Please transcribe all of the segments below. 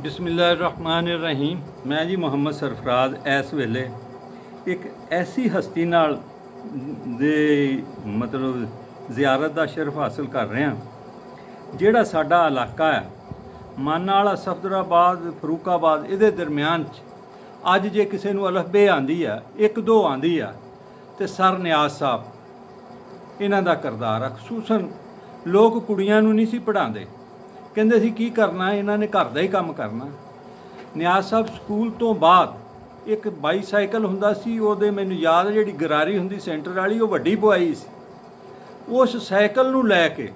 बिस्मिल्लाहिर्रहमानिर्रहीम। मैं जी मुहम्मद सरफराज इस वेले एक ऐसी हस्ती नाल दे मतलब ज़ियारत का शरफ हासिल कर रहे हैं जिहड़ा साडा इलाका है माना वाला सफदराबाद फरूकाबाद इहदे दरम्यान अज जे किसी नूं अलफ बे आंदी है एक दो आंदी है तो सर नियाज साहब इन्हां दा किरदार है। खसूसन लोग कुड़ियां नूं नहीं सी पढ़ाते, ਕਹਿੰਦੇ ਸੀ ਕੀ ਕਰਨਾ ਇਹਨਾਂ ਨੇ ਘਰ ਦਾ ਹੀ ਕੰਮ ਕਰਨਾ। ਨਿਆਜ਼ ਸਾਹਿਬ ਸਕੂਲ ਤੋਂ ਬਾਅਦ ਇੱਕ ਬਾਈਸਾਈਕਲ ਹੁੰਦਾ ਸੀ, ਉਹਦੇ ਮੈਨੂੰ ਯਾਦ ਜਿਹੜੀ ਗਰਾਰੀ ਹੁੰਦੀ ਸੈਂਟਰ ਵਾਲੀ ਉਹ ਵੱਡੀ ਪਵਾਈ ਸੀ। ਉਸ ਸਾਈਕਲ ਨੂੰ ਲੈ ਕੇ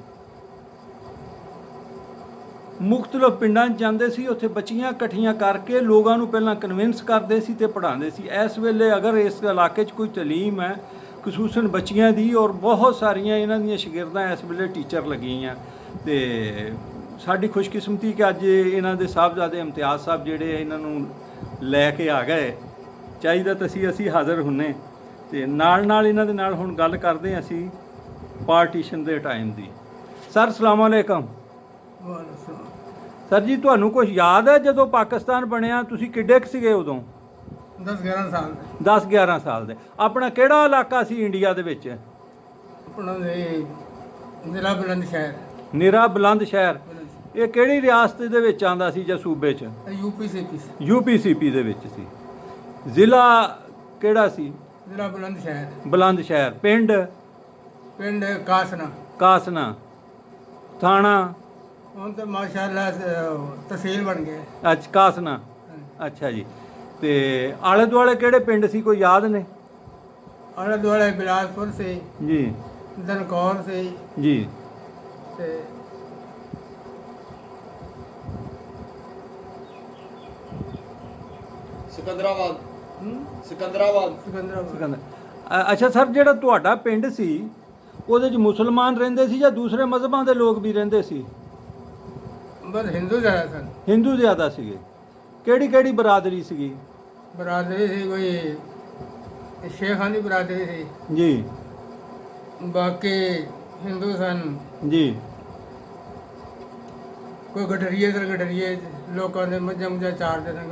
ਮੁਖਤਲਿਫ ਪਿੰਡਾਂ 'ਚ ਜਾਂਦੇ ਸੀ, ਉੱਥੇ ਬੱਚੀਆਂ ਇਕੱਠੀਆਂ ਕਰਕੇ ਲੋਕਾਂ ਨੂੰ ਪਹਿਲਾਂ ਕਨਵਿੰਸ ਕਰਦੇ ਸੀ ਤੇ ਪੜ੍ਹਾਉਂਦੇ ਸੀ। ਇਸ ਵੇਲੇ ਅਗਰ ਇਸ ਇਲਾਕੇ 'ਚ ਕੋਈ ਤਾਲੀਮ ਹੈ ਖਸੂਸਨ ਬੱਚੀਆਂ ਦੀ ਔਰ ਬਹੁਤ ਸਾਰੀਆਂ ਇਹਨਾਂ ਦੀਆਂ ਸ਼ਾਗਿਰਦਾਂ ਇਸ ਵੇਲੇ ਟੀਚਰ ਲੱਗੀਆਂ ਤੇ ਸਾਡੀ ਖੁਸ਼ਕਿਸਮਤੀ ਕਿ ਅੱਜ ਇਹਨਾਂ ਦੇ ਸਾਹਿਬਜ਼ਾਦੇ ਇਮਤਿਆਜ਼ ਸਾਹਿਬ ਜਿਹੜੇ ਇਹਨਾਂ ਨੂੰ ਲੈ ਕੇ ਆ ਗਏ। ਚਾਹੀਦਾ ਤਾਂ ਅਸੀਂ ਹਾਜ਼ਰ ਹੁੰਨੇ ਤੇ ਨਾਲ ਇਹਨਾਂ ਦੇ ਨਾਲ ਹੁਣ ਗੱਲ ਕਰਦੇ ਹਾਂ ਅਸੀਂ ਪਾਰਟੀਸ਼ਨ ਦੇ ਟਾਈਮ ਦੀ। ਸਰ ਸਲਾਮ ਅਲੈਕਮ। ਸਰ ਜੀ ਤੁਹਾਨੂੰ ਕੁਝ ਯਾਦ ਹੈ ਜਦੋਂ ਪਾਕਿਸਤਾਨ ਬਣਿਆ ਤੁਸੀਂ ਕਿੱਡੇ ਕੁ ਸੀਗੇ ਉਦੋਂ? 10-11 ਸਾਲ ਦੇ। 10-11 ਸਾਲ ਦੇ। ਆਪਣਾ ਕਿਹੜਾ ਇਲਾਕਾ ਸੀ ਇੰਡੀਆ ਦੇ ਵਿੱਚ? ਆਪਣਾ ਜ਼ਿਲ੍ਹਾ ਬੁਲੰਦ ਸ਼ਹਿਰ। ਨਿਰਾ ਬੁਲੰਦ ਸ਼ਹਿਰ ਇਹ ਕਿਹੜੀ ਰਿਆਸਤ ਦੇ ਵਿੱਚ ਆਉਂਦਾ ਸੀ ਜਾਂ ਸੂਬੇ 'ਚ? ਯੂਪੀ-ਸੀਪੀ ਦੇ ਵਿੱਚ ਸੀ। ਜ਼ਿਲ੍ਹਾ ਕਿਹੜਾ ਸੀ? ਜ਼ਿਲ੍ਹਾ ਬੁਲੰਦ ਸ਼ਹਿਰ। ਬੁਲੰਦ ਸ਼ਹਿਰ। ਪਿੰਡ ਕਾਸਨਾ। ਥਾਣਾ ਹੁਣ ਤਾਂ ਮਾਸ਼ਾਅੱਲਾ ਤਹਿਸੀਲ ਬਣ ਗਿਆ। ਅੱਛਾ ਕਾਸਨਾ। ਅੱਛਾ ਜੀ। ਤੇ ਆਲੇ ਦੁਆਲੇ ਕਿਹੜੇ ਪਿੰਡ ਸੀ ਕੋਈ ਯਾਦ ਨੇ? ਆਲੇ ਦੁਆਲੇ ਬਿਲਾਸਪੁਰ ਸੀ ਜੀ, ਦਨਕੌਰ ਸੀ ਜੀ ਤੇ ਸਿਕੰਦਰਾਬਾਦ। ਅੱਛਾ ਸਰ, ਜਿਹੜਾ ਤੁਹਾਡਾ ਪਿੰਡ ਸੀ ਉਹਦੇ 'ਚ ਮੁਸਲਮਾਨ ਰਹਿੰਦੇ ਸੀ ਜਾਂ ਦੂਸਰੇ ਮਜ਼ਹਬਾਂ ਦੇ ਲੋਕ ਵੀ ਰਹਿੰਦੇ ਸੀ? ਬਸ ਹਿੰਦੂ ਜ਼ਿਆਦਾ ਸਨ। ਹਿੰਦੂ ਜ਼ਿਆਦਾ ਸੀਗੇ। ਕਿਹੜੀ ਬਰਾਦਰੀ ਸੀਗੀ? ਬਰਾਦਰੀ ਸੀ ਕੋਈ ਸ਼ੇਖਾਂ ਦੀ ਬਰਾਦਰੀ ਸੀ ਜੀ, ਬਾਕੀ ਹਿੰਦੂ ਸਨ ਜੀ। ਕੋਈ ਗਡਰੀਏ ਲੋਕਾਂ ਦੇ ਮੱਝਾਂ ਚਾਰਦੇ ਸਨ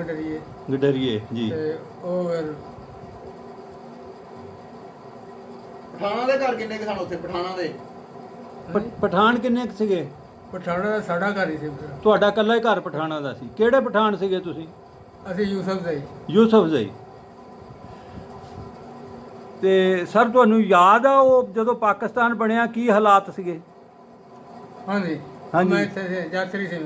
ਗਡਰੀਏ ਜੀ। ਤੇ ਉਹ ਫਿਰ ਪਠਾਣਾ ਦੇ ਘਰ ਕਿੰਨੇ ਕੁ ਸਨ ਉੱਥੇ? ਪਠਾਨ ਕਿੰਨੇ ਕੁ ਸੀਗੇ? ਪਠਾਣਾ ਦਾ ਸਾਡਾ ਘਰ ਹੀ ਸੀ। ਤੁਹਾਡਾ ਇਕੱਲਾ ਹੀ ਘਰ ਪਠਾਣਾ ਦਾ ਸੀ? ਕਿਹੜੇ ਪਠਾਨ ਸੀਗੇ ਤੁਸੀਂ? ਅਸੀਂ ਯੂਸਫ ਜ਼ਈ। ਤੇ ਸਰ ਤੁਹਾਨੂੰ ਯਾਦ ਆ ਉਹ ਜਦੋਂ ਪਾਕਿਸਤਾਨ ਬਣਿਆ ਕੀ ਹਾਲਾਤ ਸੀਗੇ? ਹਾਂਜੀ। ਮੈਂ ਇੱਥੇ ਯਾਤਰੀ ਸੀ।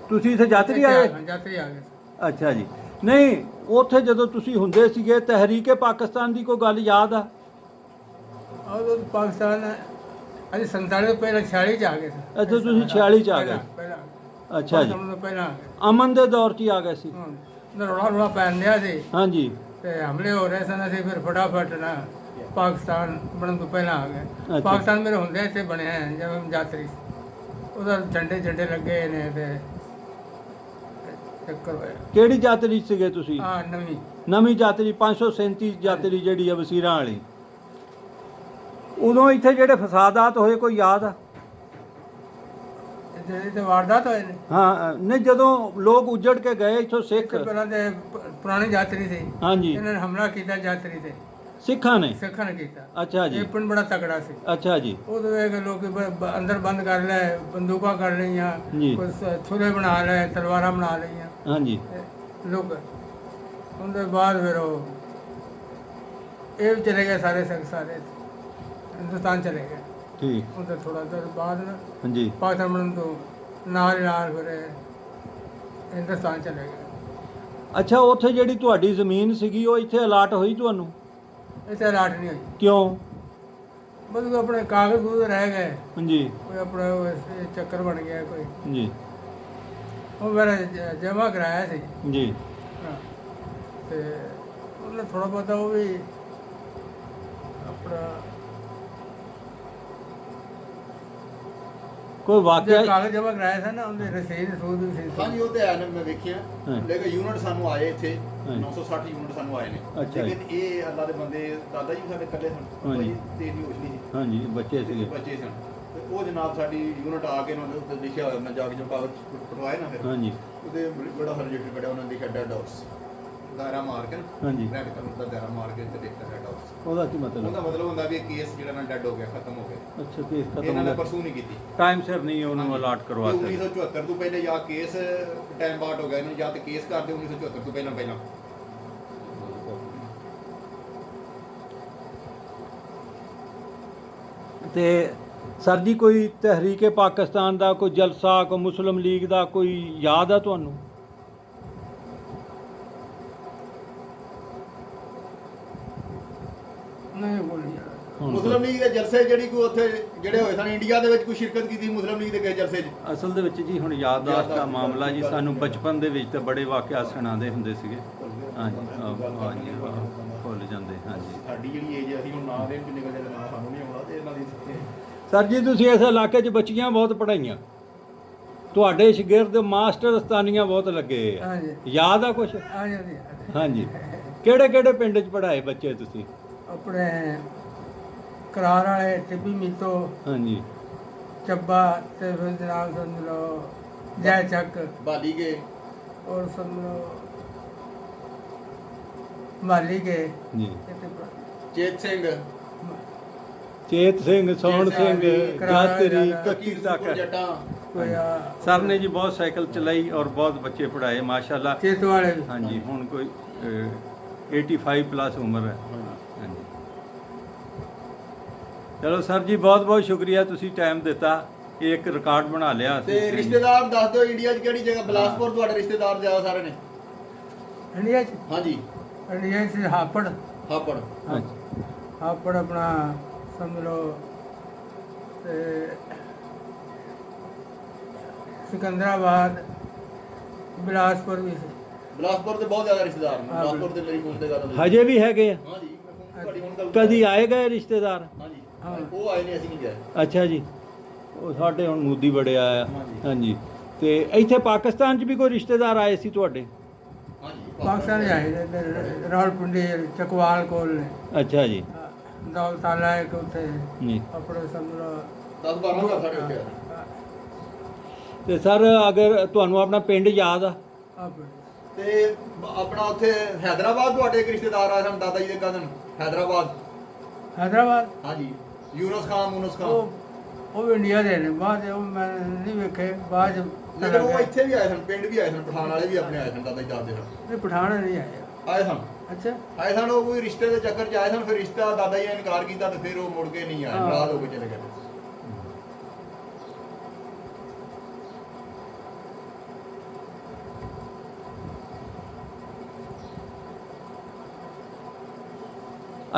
ਤੁਸੀਂ ਇੱਥੇ ਯਾਤਰੀ ਆਏ? ਯਾਤਰੀ ਆ ਗਏ। ਅੱਛਾ ਜੀ। ਨਹੀਂ ਉੱਥੇ ਜਦੋਂ ਤੁਸੀਂ ਹੁੰਦੇ ਸੀਗੇ ਤਹਿਰੀਕੇ ਪਾਕਿਸਤਾਨ ਦੀ ਕੋਈ ਗੱਲ ਯਾਦ ਆ? ਉਹ ਪਾਕਿਸਤਾਨ ਅਸੀਂ 47 ਤੋਂ ਪਹਿਲਾਂ 46 'ਚ ਆ ਗਏ ਸੀ। ਅੱਛਾ ਤੁਸੀਂ 46 'ਚ ਆ ਗਏ। ਅੱਛਾ ਜੀ। ਪਹਿਲਾਂ ਅਮਨ ਦੇ ਦੌਰ 'ਚ ਹੀ ਆ ਗਏ ਸੀ? ਰੌਲਾ ਪੈਣ ਡਿਆ ਸੀ। ਹਾਂਜੀ। ਤੇ ਹਮਲੇ ਹੋ ਰਹੇ ਸਨ। ਅਸੀਂ ਫਿਰ ਫਟਾਫਟ ਨਾ ਪਾਕਿਸਤਾਨ ਬਣਨ ਤੋਂ ਪਹਿਲਾਂ ਆ ਗਏ। ਪਾਕਿਸਤਾਨ ਮੇਰੇ ਹੁੰਦੇ ਇੱਥੇ ਬਣਿਆ ਹੈ ਜਦੋਂ ਯਾਤਰੀ ਉਹਦਾ ਝੰਡੇ ਲੱਗੇ ਨੇ ਤੇ ਚੱਕਰ ਹੋਇਆ। ਕਿਹੜੀ ਯਾਤਰੀ ਸੀਗੇ ਤੁਸੀਂ? ਹਾਂ ਨਵੀਂ ਯਾਤਰੀ 537 ਯਾਤਰੀ ਜਿਹੜੀ ਆ ਵਸੀਰਾਂ ਵਾਲੀ। ਉਦੋਂ ਇੱਥੇ ਜਿਹੜੇ ਫਸਾਦਾਤ ਹੋਏ ਕੋਈ ਯਾਦ ਆ? ਜਿਹੜੇ ਤੇ ਵਾਰਦਾਤ ਹੋਏ ਨੇ? ਹਾਂ ਨਹੀਂ ਜਦੋਂ ਲੋਕ ਉੱਜੜ ਕੇ ਗਏ ਇੱਥੋਂ ਸਿੱਖ ਪਹਿਲਾਂ ਦੇ ਪੁਰਾਣੇ ਯਾਤਰੀ ਸੀ। ਹਾਂਜੀ। ਇਹਨਾਂ ਨੇ ਹਮਲਾ ਕੀਤਾ ਯਾਤਰੀ ਤੇ। ਸਿੱਖਾਂ ਨੇ ਕੀਤਾ। ਅੱਛਾ ਜੀ। ਇਹ ਪਿੰਡ ਬੜਾ ਤਕੜਾ ਸੀ। ਅੱਛਾ ਜੀ। ਉਦੋਂ ਇਹ ਲੋਕ ਅੰਦਰ ਬੰਦ ਕਰ ਲਏ, ਬੰਦੂਕਾਂ ਕਰ ਲਈਆਂ, ਕੁਝ ਛੁਰੇ ਬਣਾ ਲਏ, ਤਲਵਾਰਾਂ ਬਣਾ ਲਈਆਂ। ਹਾਂਜੀ। ਲੋਕ ਉਹਦੇ ਬਾਅਦ ਫਿਰ ਉਹ ਇਹ ਵੀ ਚਲੇ ਗਏ ਸਾਰੇ ਹਿੰਦੁਸਤਾਨ ਚਲੇ ਗਏ। ਠੀਕ। ਉਹਦੇ ਥੋੜਾ ਦੇਰ ਬਾਅਦ ਨਾ ਹਾਂਜੀ ਪਾਕਿਸਤਾਨ ਬਣਨ ਤੋਂ ਨਾਲ ਫਿਰ ਹਿੰਦੁਸਤਾਨ ਚਲੇ ਗਏ। ਅੱਛਾ ਉੱਥੇ ਜਿਹੜੀ ਤੁਹਾਡੀ ਜ਼ਮੀਨ ਸੀਗੀ ਉਹ ਇੱਥੇ ਅਲਾਟ ਹੋਈ ਤੁਹਾਨੂੰ? ਇੱਥੇ ਅਲਾਟ ਨਹੀਂ ਹੋਈ। ਕਿਉਂ? ਬਸ ਆਪਣੇ ਕਾਗਜ਼ ਰਹਿ ਗਏ। ਹਾਂਜੀ। ਕੋਈ ਆਪਣਾ ਚੱਕਰ ਬਣ ਗਿਆ ਕੋਈ ਜੀ। ਉਹ ਮੇਰਾ ਜਮ੍ਹਾਂ ਕਰਾਇਆ ਸੀ ਜੀ। ਹਾਂ ਤੇ ਉਹਨੇ ਥੋੜਾ ਬਹੁਤਾ ਉਹ ਵੀ ਆਪਣਾ ਕੋਈ ਵਾਕਿਆ? ਕਾਗਜ਼ ਜਮ੍ਹਾਂ ਕਰਾਇਆ ਸੀ ਨਾ ਉਹਦੇ ਰਸੀਦ ਵੀ ਸੀ। ਹਾਂਜੀ ਉਹ ਤੇ ਆਇਆ ਨੇ, ਮੈਂ ਵੇਖਿਆ। ਲੇਕਿਨ ਯੂਨਿਟ ਸਾਨੂੰ ਆਏ ਇੱਥੇ 960 ਯੂਨਿਟ ਸਾਨੂੰ ਆਏ ਨੇ। ਲੇਕਿਨ ਇਹ ਅੱਲਾ ਦੇ ਬੰਦੇ ਦਾਦਾ ਜੀ ਸਾਡੇ ਇਕੱਲੇ ਸਨ। ਕੋਈ ਤੇਜ਼ ਨਹੀਂ ਹੋਸ਼ ਨਹੀਂ। ਹਾਂਜੀ ਬੱਚੇ ਸੀਗੇ। ਸਨ। ਉਹ ਜਨਾਬ ਸਾਡੀ ਯੂਨਿਟ ਆ ਕੇ ਉਹਨਾਂ ਦੇ ਉੱਤੇ ਲਿਖਿਆ ਹੋਇਆ, ਮੈਂ ਜਾ ਕੇ ਜੋ ਕਾਗਜ਼ ਪਟਵਾਏ ਨਾ ਫਿਰ ਹਾਂਜੀ ਉਹਦੇ ਬੜਾ ਰਜਿਸਟਰ ਕੱਢਿਆ, ਉਹਨਾਂ ਨੇ ਲਿਖਿਆ ਡੈਡ ਹਾਊਸ, ਦਾਇਰਾ ਮਾਰ ਕੇ ਨਾ, ਹਾਂਜੀ ਰੈਡ ਕਲਰ ਦਾ ਦਾਇਰਾ ਮਾਰ ਕੇ ਤੇ ਲਿਖਿਆ ਡੈਡ ਹਾਊਸ। ਉਹਦਾ ਕੀ ਮਤਲਬ? ਉਹਦਾ ਮਤਲਬ ਹੁੰਦਾ ਵੀ ਇਹ ਕੇਸ ਜਿਹੜਾ ਨਾ ਡੈਡ ਹੋ ਗਿਆ, ਖਤਮ ਹੋ ਗਿਆ। ਅੱਛਾ ਕੇਸ ਖਤਮ ਇਹਨਾਂ ਹੋ ਨੇ ਗਿਆ, ਪਰਸੂ ਨਹੀਂ ਕੀਤੀ, ਟਾਈਮ ਸਿਰ ਨਹੀਂ ਉਹਨੂੰ ਅਲਾਟ ਕਰਵਾ ਤੇ ਸਕਦੇ। 1974 ਤੋਂ ਪਹਿਲੇ ਜਾਂ ਕੇਸ ਟਾਈਮ ਬਾਅਦ ਹੋ ਗਿਆ ਇਹਨੂੰ, ਜਾਂ ਤੇ ਕੇਸ ਕਰਦੇ 1974 ਤੋਂ ਪਹਿਲਾਂ। ਤੇ ਸਰ ਜੀ ਕੋਈ ਤਹਿਰੀਕੇ ਪਾਕਿਸਤਾਨ ਦਾ ਕੋਈ ਜਲਸਾ, ਕੋਈ ਮੁਸਲਿਮ ਲੀਗ ਦਾ ਕੋਈ ਯਾਦ ਆ ਤੁਹਾਨੂੰ? ਨਹੀਂ ਬੋਲੀ ਮੁਸਲਿਮ ਲੀਗ ਦੇ ਜਲਸੇ ਜਿਹੜੀ ਕੋਈ ਉੱਥੇ ਜਿਹੜੇ ਹੋਏ ਸਨ, ਇੰਡੀਆ ਦੇ ਵਿੱਚ ਕੋਈ ਸ਼ਿਰਕਤ ਕੀਤੀ ਮੁਸਲਿਮ ਲੀਗ ਦੇ ਕਿਸੇ ਜਲਸੇ 'ਚ? ਅਸਲ ਦੇ ਵਿੱਚ ਜੀ ਹੁਣ ਯਾਦਦਾਸ਼ਤ ਦਾ ਮਾਮਲਾ ਜੀ, ਸਾਨੂੰ ਬਚਪਨ ਦੇ ਵਿੱਚ ਤਾਂ ਬੜੇ ਵਾਕਿਆ ਸੁਣਾਉਂਦੇ ਹੁੰਦੇ ਸੀਗੇ। ਹਾਂਜੀ ਹਾਂਜੀ ਭੁੱਲ ਜਾਂਦੇ। ਹਾਂਜੀ ਸਾਡੀ ਜਿਹੜੀ ਏਜ ਅਸੀਂ ਹੁਣ ਨਾ ਦੇ ਨਿਕਲ ਜਾਂਦੇ, ਨਾ ਸਾਨੂੰ ਨਹੀਂ ਆਉਂਦਾ ਤੇ ਇਹਨਾਂ ਦੀ ਸਰ ਜੀ ਤੁਸੀਂ ਇਸ ਇਲਾਕੇ 'ਚ ਬੱਚੀਆਂ ਬਹੁਤ ਪੜ੍ਹਾਈਆਂ, ਤੁਹਾਡੇ ਸ਼ਾਗਿਰਦ ਮਾਸਟਰ ਅਸਤਾਨੀਆਂ ਬਹੁਤ ਲੱਗੇ ਆ, ਹਾਂਜੀ ਯਾਦ ਆ ਕੁਛ? ਹਾਂਜੀ ਹਾਂਜੀ ਕਿਹੜੇ ਕਿਹੜੇ ਪਿੰਡ 'ਚ ਪੜ੍ਹਾਏ ਬੱਚੇ ਤੁਸੀਂ? ਆਪਣੇ ਕਰਾਰ ਵਾਲੇ ਟਿੱਬੀ ਮੀਤੋ, ਹਾਂਜੀ ਚੱਬਾ ਤੇ ਫਿਰ ਜਨਾਬ ਸਮਝ ਲਓ ਜੈ ਚੱਕ, ਬਾਲੀ ਗਏ, ਔਰ ਸਮਝ ਲਓ ਮਾਲੀ ਗਏ, ਜੀ ਚੇਤ ਸਿੰਘ, ਚੇਤ ਸਿੰਘ, ਸੋਹਣ ਸਿੰਘ, ਜਾਤਰੀ, ਕੱਕੀ ਤੱਕ ਜੱਟਾਂ। ਕੋਈ ਸਰ ਨੇ ਜੀ ਬਹੁਤ ਸਾਈਕਲ ਚਲਾਈ ਔਰ ਬਹੁਤ ਬੱਚੇ ਪੜ੍ਹਾਏ ਮਾਸ਼ਾਅੱਲਾ। ਚੇਤ ਵਾਲੇ ਵੀ। ਹਾਂਜੀ ਹੁਣ ਕੋਈ 85 ਪਲੱਸ ਉਮਰ ਹੈ। ਹਾਂਜੀ ਚਲੋ ਸਰ ਜੀ ਬਹੁਤ ਬਹੁਤ ਸ਼ੁਕਰੀਆ, ਤੁਸੀਂ ਟਾਈਮ ਦਿੱਤਾ, ਇਹ ਇੱਕ ਰਿਕਾਰਡ ਬਣਾ ਲਿਆ ਅਸੀਂ। ਤੇ ਰਿਸ਼ਤੇਦਾਰ ਦੱਸ ਦਿਓ ਇੰਡੀਆ 'ਚ ਕਿਹੜੀ ਜਗ੍ਹਾ? ਬਿਲਾਸਪੁਰ ਤੁਹਾਡੇ ਰਿਸ਼ਤੇਦਾਰ ਜ਼ਿਆਦਾ ਸਾਰੇ ਨੇ? ਇੰਡੀਆ 'ਚ ਹਾਂਜੀ ਇੰਡੀਆ 'ਚ ਹਾਪੜ, ਹਾਪੜ। ਹਾਂਜੀ ਹਾਪੜ ਆਪਣਾ ਸਮਝ ਲਓ ਤੇ ਸਿਕੰਦਰਾਬਾਦ, ਬਿਲਾਸਪੁਰ ਵੀ ਸੀ। ਬਿਲਾਸਪੁਰ ਦੇ ਬਹੁਤ ਜ਼ਿਆਦਾ ਰਿਸ਼ਤੇਦਾਰ ਨੇ, ਬਿਲਾਸਪੁਰ ਦੇ ਮੇਰੀ ਫੋਨ ਤੇ ਗੱਲ ਹੋਈ। ਹਜੇ ਵੀ ਹੈਗੇ ਆ? ਹਾਂਜੀ ਤੁਹਾਡੀ ਹੁਣ ਗੱਲ ਕਦੀ ਆਏ ਗਏ ਰਿਸ਼ਤੇਦਾਰ? ਹਾਂਜੀ ਹਾਂ। ਉਹ ਆਏ ਨੇ, ਅਸੀਂ ਨਹੀਂ ਗਏ। ਅੱਛਾ ਜੀ, ਉਹ ਸਾਡੇ ਹੁਣ ਮੋਦੀ ਬੜੇ ਆਇਆ। ਹਾਂਜੀ। ਹਾਂਜੀ ਤੇ ਇੱਥੇ ਪਾਕਿਸਤਾਨ 'ਚ ਵੀ ਕੋਈ ਰਿਸ਼ਤੇਦਾਰ ਆਏ ਸੀ ਤੁਹਾਡੇ? ਹਾਂਜੀ ਪਾਕਿਸਤਾਨ ਜਾਏ ਰਾਵਲਪਿੰਡੀ ਚਕਵਾਲ ਕੋਲ ਨੇ, ਅੱਛਾ ਜੀ ਦੌਲਤਾਲਾ ਇੱਕ ਉੱਥੇ ਜੀ। ਆਪਣੇ ਸਮਝ ਲਓ 10-12 ਘਰ ਸਾਡੇ ਉੱਥੇ ਆ। ਤੇ ਸਰ ਅਗਰ ਤੁਹਾਨੂੰ ਆਪਣਾ ਪਿੰਡ ਯਾਦ ਆ? ਆਪਣੇ ਤੇ ਆਪਣਾ ਉੱਥੇ ਹੈਦਰਾਬਾਦ ਤੁਹਾਡੇ ਇੱਕ ਰਿਸ਼ਤੇਦਾਰ ਆਏ ਸਨ, ਦਾਦਾ ਜੀ ਦੇ ਕਜ਼ਨ, ਹੈਦਰਾਬਾਦ। ਹੈਦਰਾਬਾਦ ਹਾਂਜੀ ਯੂਨਸ ਖਾਨ, ਮੂਨਸ ਖਾਨ। ਉਹ ਵੀ ਇੰਡੀਆ ਦੇ ਨੇ, ਬਾਅਦ ਉਹ ਮੈਂ ਨਹੀਂ ਵੇਖੇ, ਬਾਅਦ ਲੇਕਿਨ ਉਹ ਇੱਥੇ ਵੀ ਆਏ ਸਨ, ਪਿੰਡ ਵੀ ਆਏ ਸਨ, ਪਠਾਨ ਵਾਲੇ ਵੀ ਆਪਣੇ ਆਏ ਸਨ, ਦਾਦਾ ਜੀ ਦੱਸਦੇ ਸਨ। ਇਹ ਪਠਾਨ ਨਹੀਂ ਆਏ। ਆਏ ਸਨ ਅੱਛਾ ਆਏ ਸਨ, ਉਹ ਕੋਈ ਰਿਸ਼ਤੇ ਦੇ ਚੱਕਰ 'ਚ ਆਏ ਸਨ, ਫਿਰ ਰਿਸ਼ਤਾ ਦਾਦਾ ਜੀ ਨੇ ਇਨਕਾਰ ਕੀਤਾ ਤੇ ਫਿਰ ਉਹ ਮੁੜ ਕੇ ਨਹੀਂ ਆਏ, ਹਾਂ। ਨਾਰਾਜ਼ ਹੋ ਕੇ ਚਲੇ ਗਏ।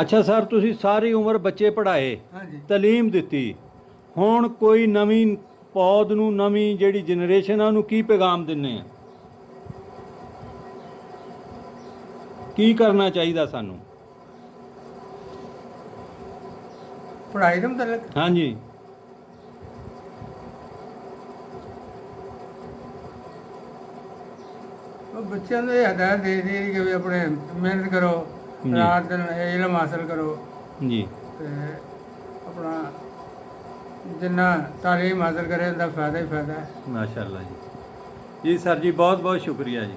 ਅੱਛਾ ਸਰ ਤੁਸੀਂ ਸਾਰੀ ਉਮਰ ਬੱਚੇ ਪੜ੍ਹਾਏ, ਹਾਂਜੀ ਤਾਲੀਮ ਦਿੱਤੀ, ਹੁਣ ਕੋਈ ਨਵੀਂ ਪੌਦ ਨੂੰ, ਨਵੀਂ ਜਿਹੜੀ ਜਨਰੇਸ਼ਨ ਆ ਉਹਨੂੰ ਕੀ ਪੈਗਾਮ ਦਿੰਨੇ ਆ? ਕੀ ਕਰਨਾ ਚਾਹੀਦਾ ਸਾਨੂੰ? ਪੜ੍ਹਾਈ ਦੇ ਮੁਤਲਕ ਹਾਂਜੀ ਉਹ ਬੱਚਿਆਂ ਨੂੰ ਇਹ ਹਦਾਇਤ ਦੇ ਦੀ ਕਿ ਵੀ ਆਪਣੇ ਮਿਹਨਤ ਕਰੋ, ਜੀ। ਰਾਤ ਦਿਨ ਇਲਮ ਹਾਸਲ ਕਰੋ ਜੀ ਤੇ ਆਪਣਾ ਜਿੰਨਾ ਤਾਲੀਮ ਹਾਸਲ ਕਰੇ ਉਹਦਾ ਫਾਇਦਾ ਹੀ ਫਾਇਦਾ ਹੈ। ਮਾਸ਼ਾਅੱਲਾ ਜੀ। ਜੀ ਸਰ ਜੀ ਬਹੁਤ ਬਹੁਤ ਸ਼ੁਕਰੀਆ ਜੀ।